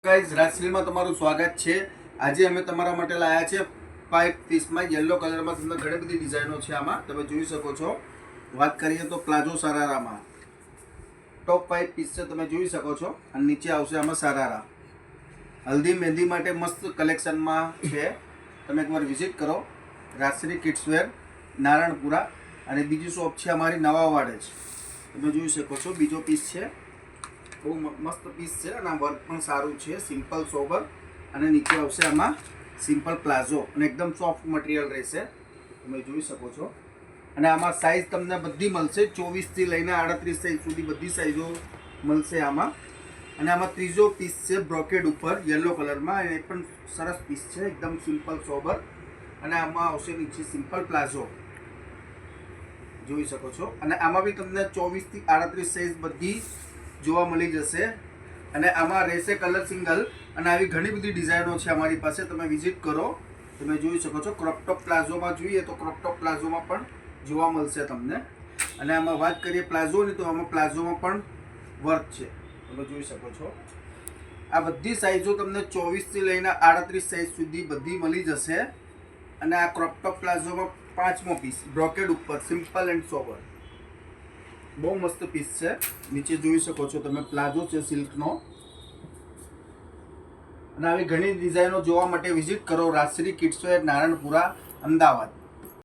Guys રાજશ્રીમાં તમારું સ્વાગત છે। આજે અમે તમારા માટે લાયા છે 5 પીસમાં યલો કલરમાં તમને ઘણી બધી ડિઝાઇનો છે। આમાં તમે જોઈ શકો છો। વાત કરીએ તો પ્લાઝો સરારામાં ટોપ 5 પીસ છે, તમે જોઈ શકો છો। અને નીચે આવશે આમાં સરારા। હલ્દી મહેંદી માટે મસ્ત કલેક્શનમાં છે, તમે એકવાર વિઝિટ કરો। રાજશ્રી કિડ્સવેર નારણપુરા અને બીજી શોપ છે અમારી નવાવાડે છે, તમે જોઈ શકો છો। બીજો પીસ છે, બહુ મસ્ત પીસ છે અને વર્ક પણ સારું છે, સિમ્પલ સોબર। અને નીચે આવશે આમાં સિમ્પલ પ્લાઝો અને એકદમ સોફ્ટ મટીરિયલ રહેશે, તમે જોઈ શકો છો। અને આમાં સાઇઝ તમને બધી મળશે, 24 થી લઈને 38 સાઇઝ સુધી બધી સાઇઝો મળશે આમાં। અને આમાં ત્રીજો પીસ છે બ્રોકેડ ઉપર યલો કલરમાં, એ પણ સરસ પીસ છે, એકદમ સિમ્પલ સોબર। અને આમાં આવશે નીચે સિમ્પલ પ્લાઝો, જોઈ શકો છો। અને આમાં બી તમને 24 થી 38 સાઇઝ બધી જોવા મળી જશે। અને આમાં રહેશે કલર સિંગલ અને આવી ઘણી બધી ડિઝાઇનો છે અમારી પાસે, તમે વિઝિટ કરો, તમે જોઈ શકો છો। ક્રોપ ટોપ પ્લાઝોમાં જોઈએ તો ક્રોપ ટોપ પ્લાઝોમાં પણ જોવા મળશે તમને। અને આમાં વાત કરીએ પ્લાઝોની તો આમાં પ્લાઝોમાં પણ વર્ક છે, તમે જોઈ શકો છો। આ બધી સાઇઝો તમને 24 થી લઈને 38 સાઇઝ સુધી બધી મળી જશે। અને આ ક્રોપ ટોપ પ્લાઝોમાં પાંચમો પીસ બ્રોકેડ ઉપર સિમ્પલ એન્ડ સોબર, બહુ મસ્ત પીસ છે। નીચે જોઈ શકો છો તમે, પ્લાઝો છે સિલ્કનો। અને આવી ઘણી ડિઝાઇનો જોવા માટે વિઝિટ કરો રાજશ્રી કિડ્સવેર નારણપુરા, અમદાવાદ।